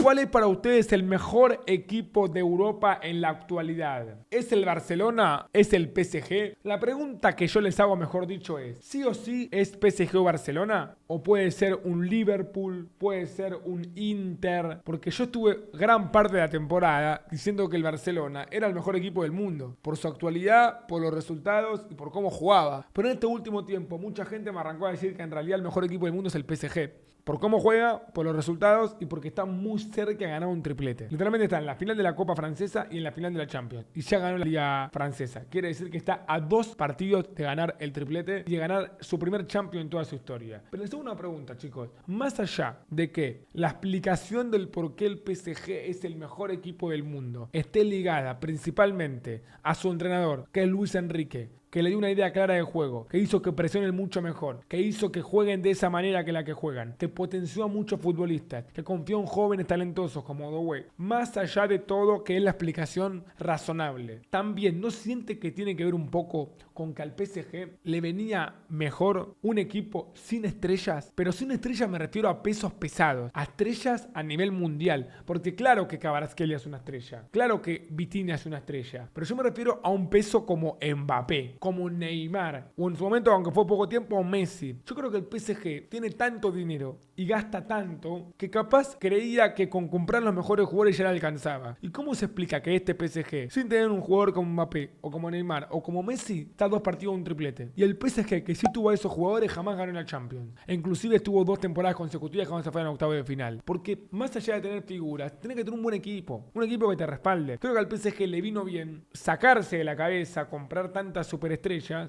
¿Cuál es para ustedes el mejor equipo de Europa en la actualidad? ¿Es el Barcelona? ¿Es el PSG? La pregunta que yo les hago, mejor dicho, es: ¿sí o sí es PSG o Barcelona? ¿O puede ser un Liverpool? ¿Puede ser un Inter? Porque yo estuve gran parte de la temporada diciendo que el Barcelona era el mejor equipo del mundo, por su actualidad, por los resultados y por cómo jugaba. Pero en este último tiempo mucha gente me arrancó a decir que en realidad el mejor equipo del mundo es el PSG. Por cómo juega, por los resultados y porque está muy cerca de ganar un triplete. Literalmente está en la final de la Copa Francesa y en la final de la Champions. Y ya ganó la Liga Francesa. Quiere decir que está a 2 partidos de ganar el triplete y de ganar su primer Champions en toda su historia. Pero les hago una pregunta, chicos. Más allá de que la explicación del por qué el PSG es el mejor equipo del mundo esté ligada principalmente a su entrenador, que es Luis Enrique, que le dio una idea clara de juego, que hizo que presionen mucho mejor, que hizo que jueguen de esa manera que la que juegan, que potenció a muchos futbolistas, que confió en jóvenes talentosos como Doué. Más allá de todo, que es la explicación razonable. También, ¿no siente que tiene que ver un poco con que al PSG le venía mejor un equipo sin estrellas? Pero sin estrellas me refiero a pesos pesados, a estrellas a nivel mundial. Porque claro que Kvaratskhelia es una estrella, claro que Vitinha es una estrella, pero yo me refiero a un peso como Mbappé, como Neymar, o en su momento, aunque fue poco tiempo, Messi. Yo creo que el PSG tiene tanto dinero y gasta tanto que capaz creía que con comprar los mejores jugadores ya le alcanzaba. ¿Y cómo se explica que este PSG, sin tener un jugador como Mbappé, o como Neymar, o como Messi, está a 2 partidos de un triplete? Y el PSG, que sí tuvo a esos jugadores, jamás ganó la Champions. E inclusive estuvo 2 temporadas consecutivas cuando se fue en octavo de final. Porque más allá de tener figuras, tenés que tener un buen equipo. Un equipo que te respalde. Creo que al PSG le vino bien sacarse de la cabeza, comprar tantas superestrellas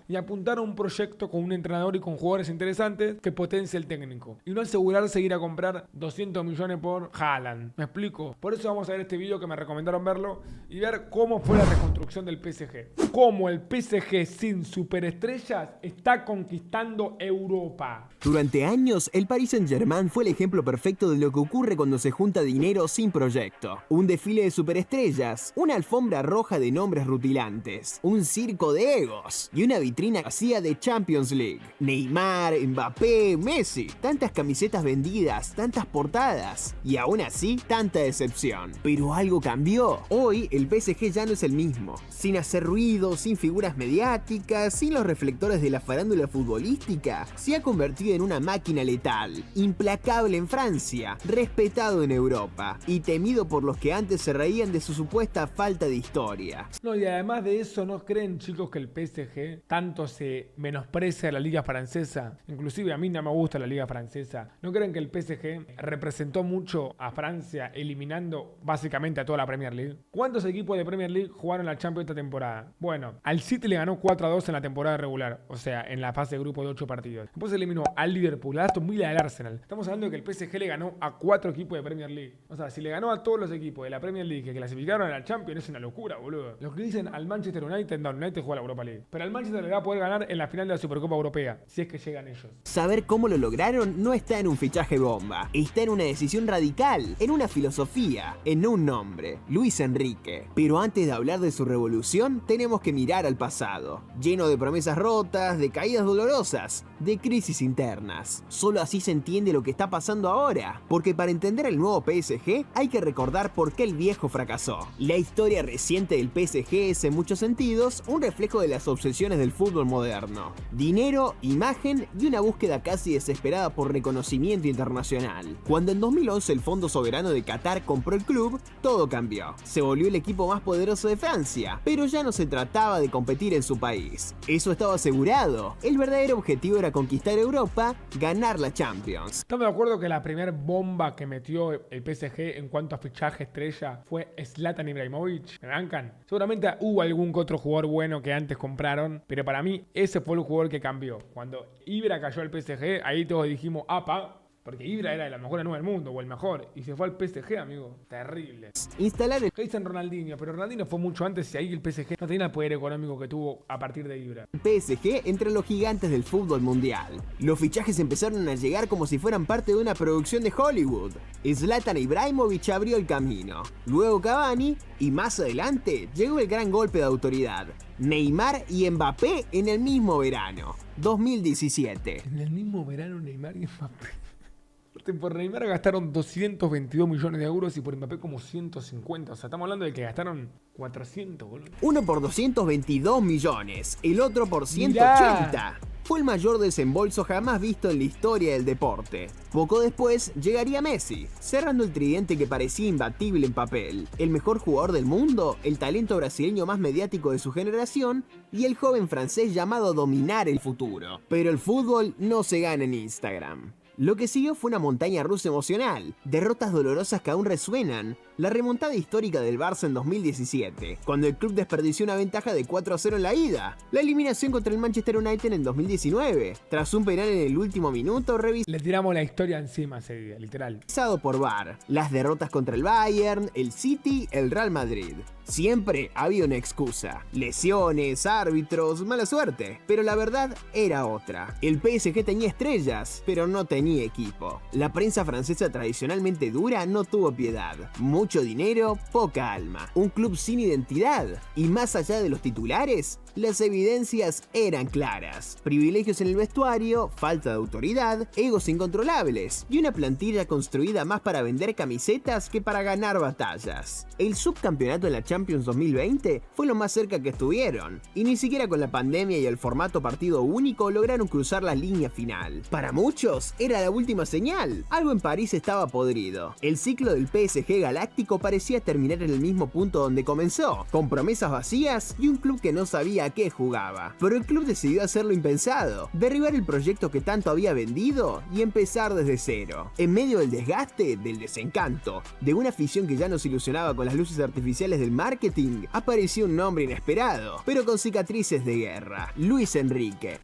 y apuntar a un proyecto con un entrenador y con jugadores interesantes que potencie el técnico. Y no asegurarse ir a comprar 200 millones por Haaland. ¿Me explico? Por eso vamos a ver este video que me recomendaron verlo y ver cómo fue la reconstrucción del PSG. Cómo el PSG sin superestrellas está conquistando Europa. Durante años, el Paris Saint-Germain fue el ejemplo perfecto de lo que ocurre cuando se junta dinero sin proyecto. Un desfile de superestrellas, una alfombra roja de nombres rutilantes, un circo de egos y una vitrina vacía de Champions League. Neymar, Mbappé, Messi, tantas camisetas vendidas, tantas portadas y aún así tanta decepción. Pero algo cambió. Hoy el PSG ya no es el mismo. Sin hacer ruido, sin figuras mediáticas, sin los reflectores de la farándula futbolística, se ha convertido en una máquina letal, implacable en Francia, respetado en Europa y temido por los que antes se reían de su supuesta falta de historia. No, y además de eso, ¿no creen, chicos, que el PSG tanto se menosprecia la liga francesa? Inclusive a mí no me gusta la liga francesa. ¿No creen que el PSG representó mucho a Francia eliminando básicamente a toda la Premier League? ¿Cuántos equipos de Premier League jugaron la Champions esta temporada? Bueno, al City le ganó 4-2 en la temporada regular, o sea, en la fase de grupo de 8 partidos. Después se eliminó al Liverpool, al Aston Villa y al Arsenal. Estamos hablando de que el PSG le ganó a 4 equipos de Premier League. O sea, si le ganó a todos los equipos de la Premier League que clasificaron a la Champions, es una locura, boludo. Los que dicen al Manchester United, no, United juega la Europa League. Pero al Manchester le va a poder ganar en la final de la Supercopa Europea, si es que llegan ellos. Saber cómo lo lograron no está en un fichaje bomba, está en una decisión radical, en una filosofía, en un nombre: Luis Enrique. Pero antes de hablar de su revolución, tenemos que mirar al pasado, lleno de promesas rotas, de caídas dolorosas, de crisis internas. Solo así se entiende lo que está pasando ahora, porque para entender el nuevo PSG hay que recordar por qué el viejo fracasó. La historia reciente del PSG es en muchos sentidos un reflejo de las obsesiones del fútbol moderno: dinero, imagen y una búsqueda casi desesperada por reconocimiento internacional. Cuando en 2011 el Fondo Soberano de Qatar compró el club, todo cambió. Se volvió el equipo más poderoso de Francia, pero ya no se trataba de competir en su país. Eso estaba asegurado. El verdadero objetivo era conquistar Europa, ganar la Champions. Estamos de acuerdo que la primera bomba que metió el PSG en cuanto a fichaje estrella fue Zlatan Ibrahimovic. ¿Me bancan? Seguramente hubo algún que otro jugador bueno que antes compraron, pero para mí ese fue el jugador que cambió. Cuando Ibra cayó al PSG, ahí todos dijimos, apa, porque Ibra era de la mejor nueva del mundo, o el mejor, y se fue al PSG, amigo. Terrible. Instalar el ¿Qué dicen Ronaldinho? Pero Ronaldinho fue mucho antes y ahí el PSG no tenía el poder económico que tuvo a partir de Ibra. PSG entre los gigantes del fútbol mundial. Los fichajes empezaron a llegar como si fueran parte de una producción de Hollywood. Zlatan Ibrahimovic abrió el camino, luego Cavani y más adelante llegó el gran golpe de autoridad: Neymar y Mbappé en el mismo verano, 2017. En el mismo verano Neymar y Mbappé. Por Neymar gastaron 222 millones de euros y por Mbappé como 150. O sea, estamos hablando de que gastaron 400, boludo. Uno por 222 millones, el otro por 180. Mirá. Fue el mayor desembolso jamás visto en la historia del deporte. Poco después llegaría Messi, cerrando el tridente que parecía imbatible en papel. El mejor jugador del mundo, el talento brasileño más mediático de su generación y el joven francés llamado a dominar el futuro. Pero el fútbol no se gana en Instagram. Lo que siguió fue una montaña rusa emocional, derrotas dolorosas que aún resuenan, la remontada histórica del Barça en 2017, cuando el club desperdició una ventaja de 4-0 en la ida, la eliminación contra el Manchester United en 2019, tras un penal en el último minuto Le tiramos la historia encima ese día, literal. revisado por VAR, las derrotas contra el Bayern, el City, el Real Madrid. Siempre había una excusa, lesiones, árbitros, mala suerte, pero la verdad era otra. El PSG tenía estrellas, pero no tenía equipo. La prensa francesa tradicionalmente dura no tuvo piedad. Mucho dinero, poca alma. Un club sin identidad. Y más allá de los titulares, las evidencias eran claras. Privilegios en el vestuario, falta de autoridad, egos incontrolables y una plantilla construida más para vender camisetas que para ganar batallas. El subcampeonato en la Champions 2020 fue lo más cerca que estuvieron, y ni siquiera con la pandemia y el formato partido único lograron cruzar la línea final. Para muchos era la última señal, algo en París estaba podrido. El ciclo del PSG galáctico parecía terminar en el mismo punto donde comenzó, con promesas vacías y un club que no sabía a qué jugaba. Pero el club decidió hacer lo impensado, derribar el proyecto que tanto había vendido y empezar desde cero. En medio del desgaste, del desencanto, de una afición que ya nos ilusionaba con las luces artificiales del marketing, apareció un nombre inesperado, pero con cicatrices de guerra: Luis Enrique.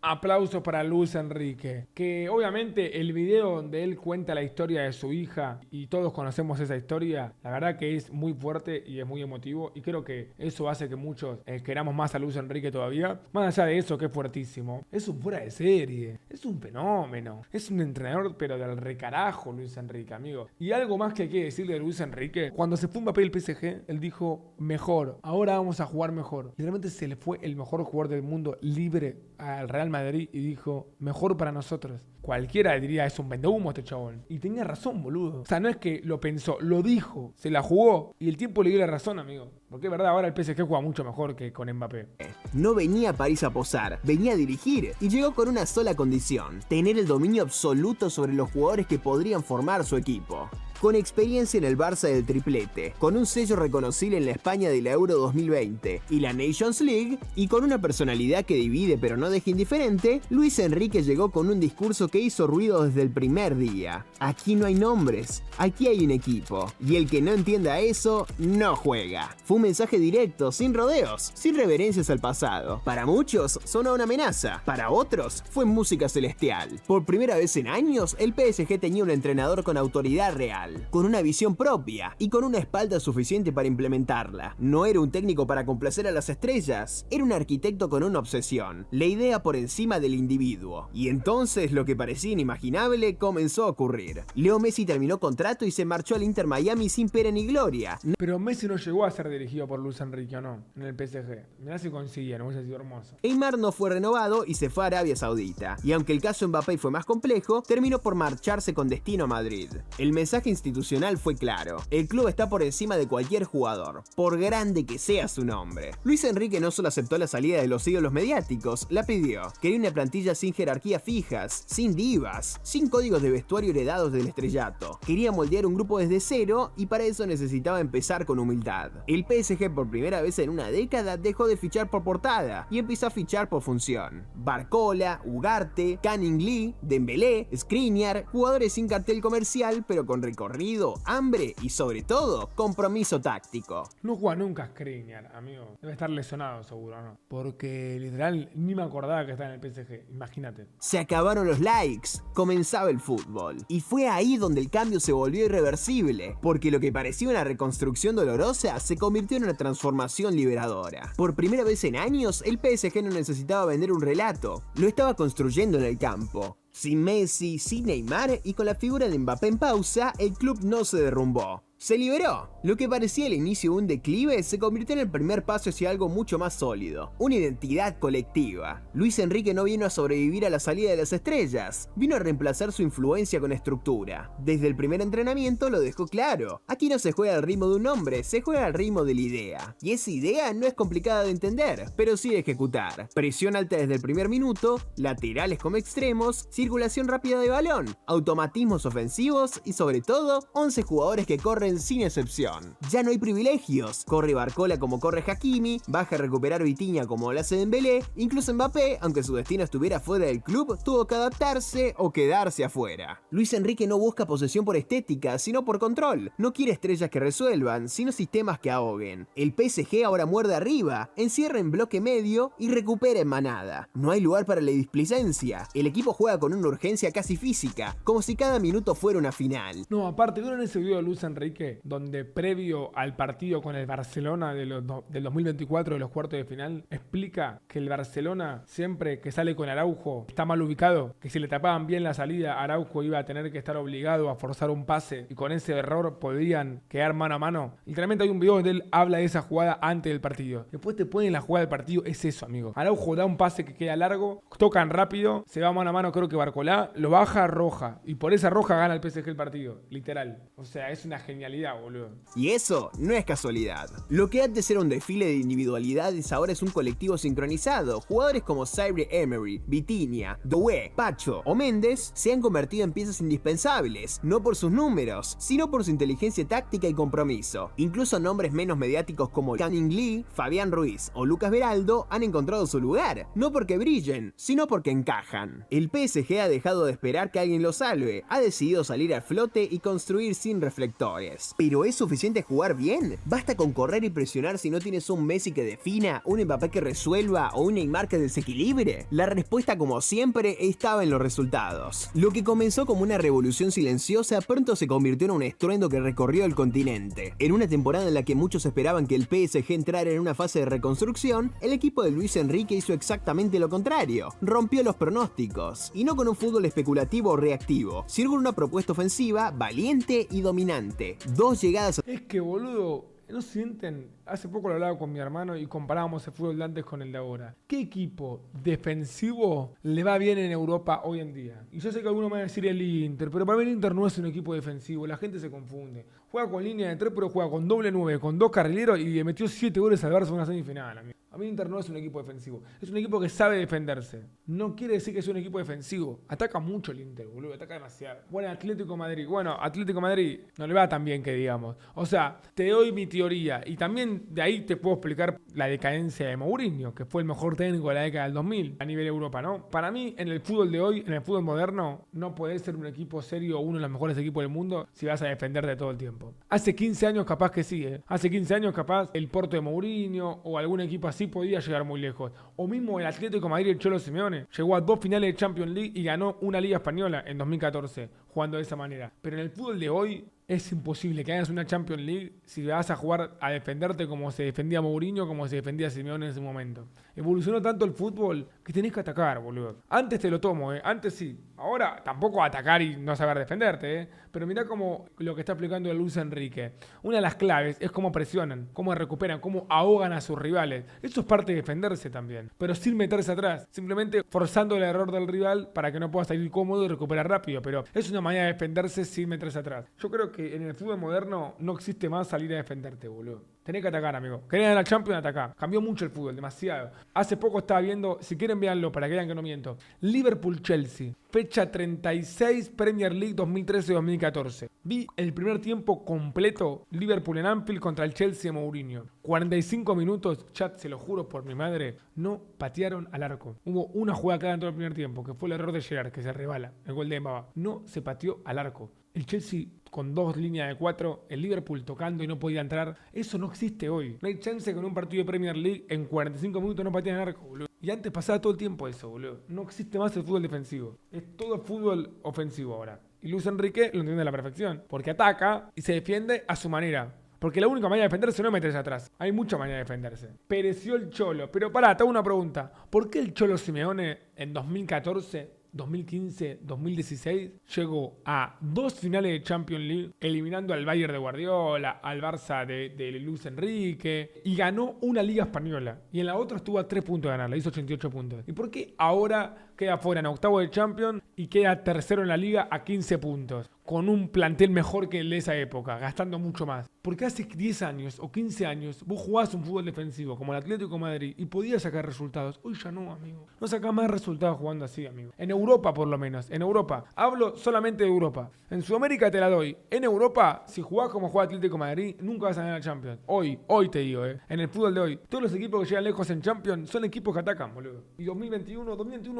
Aplausos para Luis Enrique, que obviamente el video donde él cuenta la historia de su hija y todos conocemos esa historia, la verdad que es muy fuerte y es muy emotivo, y creo que eso hace que muchos queramos más a Luis Enrique todavía. Más allá de eso, que es fuertísimo, es un fuera de serie, es un fenómeno, es un entrenador pero del recarajo Luis Enrique, amigo. Y algo más que hay que decirle de Luis Enrique: cuando se fue Mbappé del PSG, él dijo: mejor, ahora vamos a jugar mejor. Literalmente se le fue el mejor jugador del mundo libre al Real Madrid y dijo: mejor para nosotros. Cualquiera diría: es un vendehumo este chabón. Y tenía razón, boludo. O sea, no es que lo pensó, lo dijo, se la jugó y el tiempo le dio la razón, amigo. Porque es verdad, ahora el PSG juega mucho mejor que con Mbappé. No venía a París a posar, venía a dirigir, y llegó con una sola condición: tener el dominio absoluto sobre los jugadores que podrían formar su equipo. Con experiencia en el Barça del triplete, con un sello reconocible en la España de la Euro 2020 y la Nations League, y con una personalidad que divide pero no deja indiferente, Luis Enrique llegó con un discurso que hizo ruido desde el primer día: aquí no hay nombres, aquí hay un equipo, y el que no entienda eso, no juega. Fue un mensaje directo, sin rodeos, sin reverencias al pasado. Para muchos sonó una amenaza, para otros fue música celestial. Por primera vez en años, el PSG tenía un entrenador con autoridad real, con una visión propia y con una espalda suficiente para implementarla. No era un técnico para complacer a las estrellas, era un arquitecto con una obsesión: la idea por encima del individuo. Y entonces lo que parecía inimaginable comenzó a ocurrir. Leo Messi terminó contrato y se marchó al Inter Miami sin pena ni gloria. Pero Messi no llegó a ser dirigido por Luis Enrique, ¿o no? En el PSG. Mirá si consiguen, hubiese sido hermoso. Neymar no fue renovado y se fue a Arabia Saudita. Y aunque el caso Mbappé fue más complejo, terminó por marcharse con destino a Madrid. El mensaje institucional fue claro: el club está por encima de cualquier jugador, por grande que sea su nombre. Luis Enrique no solo aceptó la salida de los ídolos mediáticos, la pidió. Quería una plantilla sin jerarquías fijas, sin divas, sin códigos de vestuario heredados del estrellato. Quería moldear un grupo desde cero, y para eso necesitaba empezar con humildad. El PSG por primera vez en una década dejó de fichar por portada y empezó a fichar por función. Barcola, Ugarte, Canning Lee, Dembélé, Skriniar, jugadores sin cartel comercial pero con recorrido, hambre y sobre todo compromiso táctico. No juega nunca Skriniar, amigo. Debe estar lesionado seguro, ¿no? Porque literal ni me acordaba que estaba en el PSG, imagínate. Se acabaron los likes, comenzaba el fútbol. Y fue ahí donde el cambio se volvió irreversible, porque lo que parecía una reconstrucción dolorosa se convirtió en una transformación liberadora. Por primera vez en años, el PSG no necesitaba vender un relato, lo estaba construyendo en el campo. Sin Messi, sin Neymar y con la figura de Mbappé en pausa, el club no se derrumbó. Se liberó. Lo que parecía el inicio de un declive se convirtió en el primer paso hacia algo mucho más sólido, una identidad colectiva. Luis Enrique no vino a sobrevivir a la salida de las estrellas, vino a reemplazar su influencia con estructura. Desde el primer entrenamiento lo dejó claro, aquí no se juega al ritmo de un hombre, se juega al ritmo de la idea. Y esa idea no es complicada de entender, pero sí de ejecutar. Presión alta desde el primer minuto, laterales como extremos, circulación rápida de balón, automatismos ofensivos y sobre todo, 11 jugadores que corren sin excepción. Ya no hay privilegios, corre Barcola como corre Hakimi, baja a recuperar Vitinha como lo hace Dembélé, incluso Mbappé, aunque su destino estuviera fuera del club, tuvo que adaptarse o quedarse afuera. Luis Enrique no busca posesión por estética, sino por control. No quiere estrellas que resuelvan, sino sistemas que ahoguen. El PSG ahora muerde arriba, encierra en bloque medio y recupera en manada. No hay lugar para la displicencia. El equipo juega con una urgencia casi física, como si cada minuto fuera una final. No, aparte, ¿vieron ese video de Luis Enrique? Donde previo al partido con el Barcelona del 2024 de los cuartos de final, explica que el Barcelona siempre que sale con Araujo está mal ubicado, que si le tapaban bien la salida, Araujo iba a tener que estar obligado a forzar un pase y con ese error podrían quedar mano a mano. Literalmente hay un video donde él habla de esa jugada antes del partido. Después te ponen la jugada del partido, es eso, amigo. Araujo da un pase que queda largo, tocan rápido, se va mano a mano, creo que Barcolá, lo baja roja y por esa roja gana el PSG el partido, literal. O sea, es una genialidad, boludo. Y eso no es casualidad. Lo que antes era un desfile de individualidades ahora es un colectivo sincronizado. Jugadores como Zaire Emery, Vitinha, Doué, Pacho o Méndez se han convertido en piezas indispensables, no por sus números, sino por su inteligencia táctica y compromiso. Incluso nombres menos mediáticos como Canning Lee, Fabián Ruiz o Lucas Beraldo han encontrado su lugar, no porque brillen, sino porque encajan. El PSG ha dejado de esperar que alguien lo salve, ha decidido salir al flote y construir sin reflectores. ¿Pero es suficiente jugar bien? ¿Basta con correr y presionar si no tienes un Messi que defina, un Mbappé que resuelva o un Neymar que desequilibre? La respuesta, como siempre, estaba en los resultados. Lo que comenzó como una revolución silenciosa pronto se convirtió en un estruendo que recorrió el continente. En una temporada en la que muchos esperaban que el PSG entrara en una fase de reconstrucción, el equipo de Luis Enrique hizo exactamente lo contrario. Rompió los pronósticos, y no con un fútbol especulativo o reactivo, sino con una propuesta ofensiva valiente y dominante. Dos llegadas. Es que, boludo, ¿no sienten? Hace poco lo hablaba con mi hermano y comparábamos el fútbol de antes con el de ahora. ¿Qué equipo defensivo le va bien en Europa hoy en día? Y yo sé que algunos me van a decir el Inter, pero para mí el Inter no es un equipo defensivo, la gente se confunde. Juega con línea de 3, pero juega con doble 9, con 2 carrileros y le metió 7 goles al Barça en una semifinal, amigo. A mí Inter no es un equipo defensivo, es un equipo que sabe defenderse. No quiere decir que es un equipo defensivo. Ataca mucho el Inter, boludo, ataca demasiado. Bueno, Atlético Madrid. Bueno, Atlético Madrid no le va tan bien que digamos. O sea, te doy mi teoría y también de ahí te puedo explicar la decadencia de Mourinho, que fue el mejor técnico de la década del 2000 a nivel Europa, ¿no? Para mí, en el fútbol de hoy, en el fútbol moderno, no podés ser un equipo serio o uno de los mejores equipos del mundo si vas a defenderte todo el tiempo. Hace 15 años capaz que sí, ¿eh? Hace 15 años capaz el Porto de Mourinho o algún equipo así podía llegar muy lejos. O mismo el Atlético de Madrid, el Cholo Simeone, llegó a 2 finales de Champions League y ganó una Liga Española en 2014, jugando de esa manera. Pero en el fútbol de hoy es imposible que hagas una Champions League si vas a jugar a defenderte como se defendía Mourinho, como se defendía Simeone en ese momento. Evolucionó tanto el fútbol que tenés que atacar, boludo. Antes te lo tomo, antes sí. Ahora tampoco atacar y no saber defenderte, Pero mirá como lo que está explicando el Luis Enrique. Una de las claves es cómo presionan, cómo recuperan, cómo ahogan a sus rivales. Eso es parte de defenderse también, pero sin meterse atrás. Simplemente forzando el error del rival para que no pueda salir cómodo y recuperar rápido. Pero es una manera de defenderse sin meterse atrás. Yo creo que en el fútbol moderno no existe más salir a defenderte, boludo. Tenés que atacar, amigo. Querés ganar la Champions, atacá. Cambió mucho el fútbol, demasiado. Hace poco estaba viendo, si quieren véanlo para que vean que no miento. Liverpool-Chelsea, fecha 36, Premier League 2013-2014. Vi el primer tiempo completo, Liverpool en Anfield contra el Chelsea de Mourinho. 45 minutos, chat, se lo juro por mi madre, no patearon al arco. Hubo una jugada clara en todo el primer tiempo, que fue el error de Gerrard, que se rebala, el gol de Mbaba. No se pateó al arco. El Chelsea con 2 líneas de 4, el Liverpool tocando y no podía entrar. Eso no existe hoy. No hay chance que en un partido de Premier League en 45 minutos no pateen al arco, boludo. Y antes pasaba todo el tiempo eso, boludo. No existe más el fútbol defensivo. Es todo fútbol ofensivo ahora. Y Luis Enrique lo entiende a la perfección. Porque ataca y se defiende a su manera. Porque la única manera de defenderse no es meterse atrás. Hay mucha manera de defenderse. Pereció el Cholo. Pero pará, te hago una pregunta. ¿Por qué el Cholo Simeone en 2014 2015, 2016, llegó a 2 finales de Champions League, eliminando al Bayern de Guardiola, al Barça de Luis Enrique, y ganó una Liga Española. Y en la otra estuvo a 3 puntos de ganarla, hizo 88 puntos. ¿Y por qué ahora queda fuera en octavo de Champions y queda tercero en la Liga a 15 puntos? Con un plantel mejor que el de esa época, gastando mucho más. Porque hace 10 años o 15 años vos jugabas un fútbol defensivo como el Atlético de Madrid y podías sacar resultados. Hoy ya no, amigo. No sacás más resultados jugando así, amigo. En Europa, por lo menos. En Europa. Hablo solamente de Europa. En Sudamérica te la doy. En Europa, si jugás como juega Atlético de Madrid, nunca vas a ganar la Champions. Hoy te digo, en el fútbol de hoy. Todos los equipos que llegan lejos en Champions son equipos que atacan, boludo. Y 2021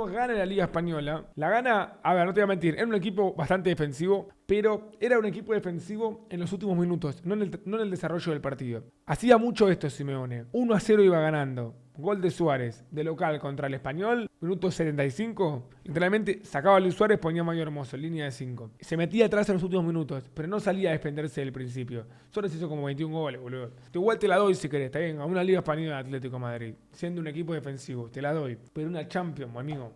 gana la Liga Española. La gana, a ver, no te voy a mentir, era un equipo bastante defensivo, pero era un equipo defensivo en los últimos minutos, no en el desarrollo del partido. Hacía mucho esto Simeone. 1-0 iba ganando. Gol de Suárez, de local contra el Español, minuto 75. Literalmente sacaba a Luis Suárez, ponía a Mario Hermoso, línea de 5. Se metía atrás en los últimos minutos, pero no salía a defenderse del principio. Suárez hizo como 21 goles, boludo. Igual te la doy si querés, está bien, a una Liga Española de Atlético de Madrid, siendo un equipo defensivo, te la doy. Pero una Champions, amigo,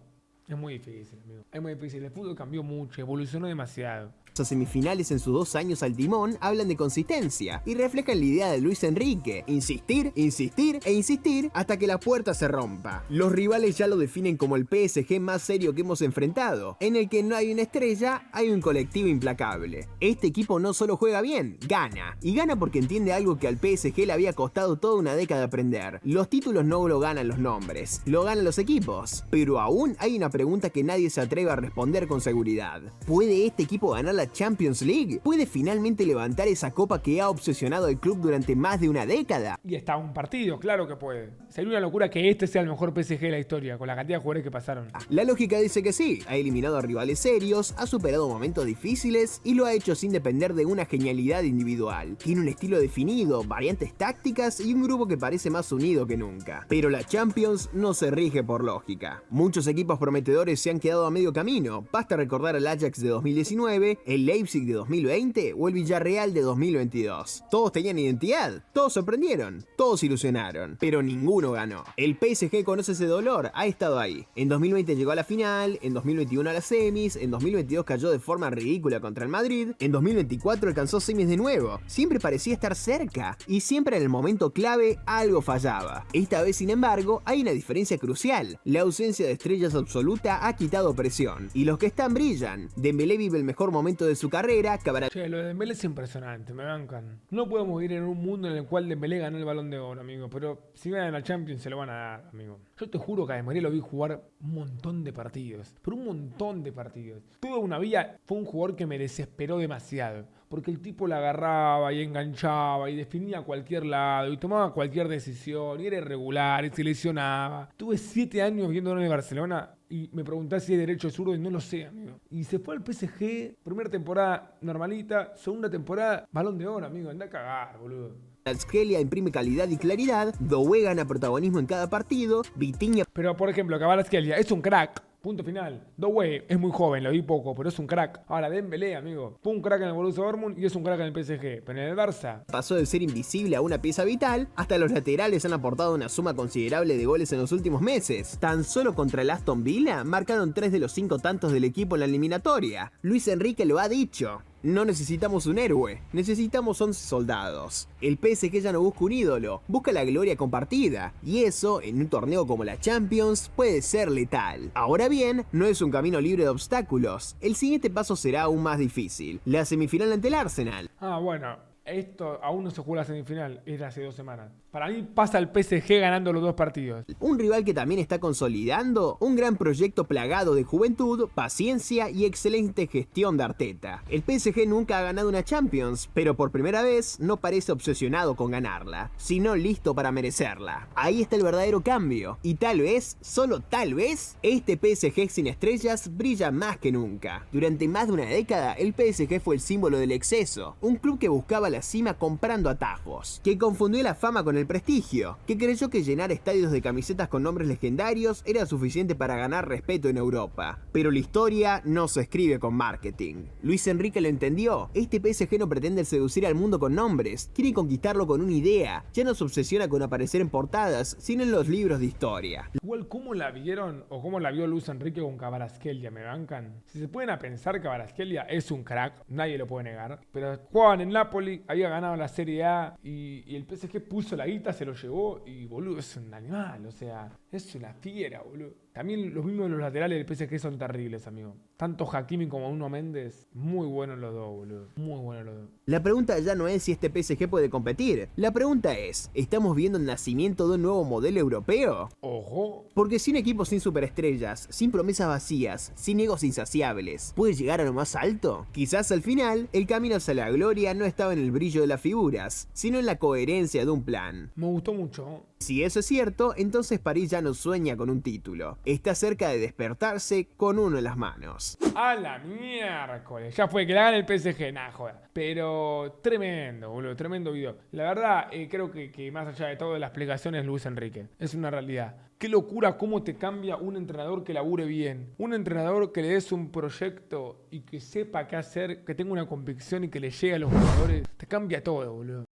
es muy difícil, amigo. Es muy difícil. El fútbol cambió mucho, evolucionó demasiado. Los semifinales en sus 2 años al timón hablan de consistencia y reflejan la idea de Luis Enrique: insistir, insistir e insistir hasta que la puerta se rompa. Los rivales ya lo definen como el PSG más serio que hemos enfrentado, en el que no hay una estrella, hay un colectivo implacable. Este equipo no solo juega bien, gana. Y gana porque entiende algo que al PSG le había costado toda una década aprender. Los títulos no lo ganan los nombres, lo ganan los equipos. Pero aún hay una pregunta que nadie se atreve a responder con seguridad. ¿Puede este equipo ganar la Champions League? ¿Puede finalmente levantar esa copa que ha obsesionado al club durante más de una década? Y está un partido, claro que puede. Sería una locura que este sea el mejor PSG de la historia, con la cantidad de jugadores que pasaron. La lógica dice que sí. Ha eliminado a rivales serios, ha superado momentos difíciles y lo ha hecho sin depender de una genialidad individual. Tiene un estilo definido, variantes tácticas y un grupo que parece más unido que nunca. Pero la Champions no se rige por lógica. Muchos equipos prometedores se han quedado a medio camino. Basta recordar al Ajax de 2019, el Leipzig de 2020 o el Villarreal de 2022. Todos tenían identidad, todos sorprendieron, todos ilusionaron, pero ninguno ganó. El PSG conoce ese dolor, ha estado ahí. En 2020 llegó a la final, en 2021 a las semis, en 2022 cayó de forma ridícula contra el Madrid, en 2024 alcanzó semis de nuevo. Siempre parecía estar cerca y siempre en el momento clave algo fallaba. Esta vez, sin embargo, hay una diferencia crucial. La ausencia de estrellas absoluta ha quitado presión y los que están brillan. Dembélé vive el mejor momento de su carrera. Che, lo de Dembélé es impresionante, me bancan. No podemos vivir en un mundo en el cual Dembélé ganó el Balón de Oro, amigo, pero si ganan la Champions se lo van a dar, amigo. Yo te juro que a Dembélé lo vi jugar un montón de partidos, pero un montón de partidos. Toda una vida fue un jugador que me desesperó demasiado, porque el tipo la agarraba y enganchaba y definía a cualquier lado y tomaba cualquier decisión y era irregular y se lesionaba. Tuve 7 años viéndolo en el Barcelona y me preguntás si es derecho o zurdo y no lo sé, amigo. Y se fue al PSG, primera temporada normalita, segunda temporada Balón de Oro, amigo. Andá a cagar, boludo. Kvaratskhelia imprime calidad y claridad, Doué gana protagonismo en cada partido, Vitinha... Pero por ejemplo, Kvaratskhelia es un crack. Punto final. Doué es muy joven, lo vi poco, pero es un crack. Ahora, Dembélé, amigo. Fue un crack en el Borussia Dortmund y es un crack en el PSG. Pero en el Barça pasó de ser invisible a una pieza vital, hasta los laterales han aportado una suma considerable de goles en los últimos meses. Tan solo contra el Aston Villa marcaron 3 de los 5 tantos del equipo en la eliminatoria. Luis Enrique lo ha dicho: no necesitamos un héroe, necesitamos 11 soldados. El PSG ya no busca un ídolo, busca la gloria compartida, y eso, en un torneo como la Champions, puede ser letal. Ahora bien, no es un camino libre de obstáculos. El siguiente paso será aún más difícil: la semifinal ante el Arsenal. Bueno, esto aún no se jugó la semifinal, es de hace 2 semanas. Para mí pasa el PSG ganando los 2 partidos. Un rival que también está consolidando un gran proyecto plagado de juventud, paciencia y excelente gestión de Arteta. El PSG nunca ha ganado una Champions, pero por primera vez no parece obsesionado con ganarla, sino listo para merecerla. Ahí está el verdadero cambio, y tal vez, solo tal vez, este PSG sin estrellas brilla más que nunca. Durante más de una década, el PSG fue el símbolo del exceso, un club que buscaba la la cima comprando atajos, que confundió la fama con el prestigio, que creyó que llenar estadios de camisetas con nombres legendarios era suficiente para ganar respeto en Europa. Pero la historia no se escribe con marketing. Luis Enrique lo entendió. Este PSG no pretende seducir al mundo con nombres, quiere conquistarlo con una idea. Ya no se obsesiona con aparecer en portadas, sino en los libros de historia. Igual, ¿cómo la vieron o cómo la vio Luis Enrique con Kvaratskhelia? ¿Me bancan? Si se pueden a pensar, Kvaratskhelia es un crack, nadie lo puede negar. Pero jugaban en Napoli, había ganado la Serie A y el PSG puso la guita, se lo llevó y, boludo, es un animal, o sea, es una fiera, boludo. También los mismos de los laterales del PSG son terribles, amigo. Tanto Hakimi como Nuno Méndez, muy buenos los dos, boludo. Muy buenos los dos. La pregunta ya no es si este PSG puede competir. La pregunta es, ¿estamos viendo el nacimiento de un nuevo modelo europeo? ¡Ojo! Porque si un equipo sin superestrellas, sin promesas vacías, sin egos insaciables, ¿puede llegar a lo más alto? Quizás al final, el camino hacia la gloria no estaba en el brillo de las figuras, sino en la coherencia de un plan. Me gustó mucho. Si eso es cierto, entonces París ya no sueña con un título. Está cerca de despertarse con uno en las manos. ¡A la miércoles! Ya fue, que la gane el PSG, nada, joda. Pero tremendo, boludo, tremendo video. La verdad, creo que más allá de todo de la explicación es Luis Enrique. Es una realidad. Qué locura cómo te cambia un entrenador que labure bien. Un entrenador que le des un proyecto y que sepa qué hacer, que tenga una convicción y que le llegue a los jugadores. Te cambia todo, boludo.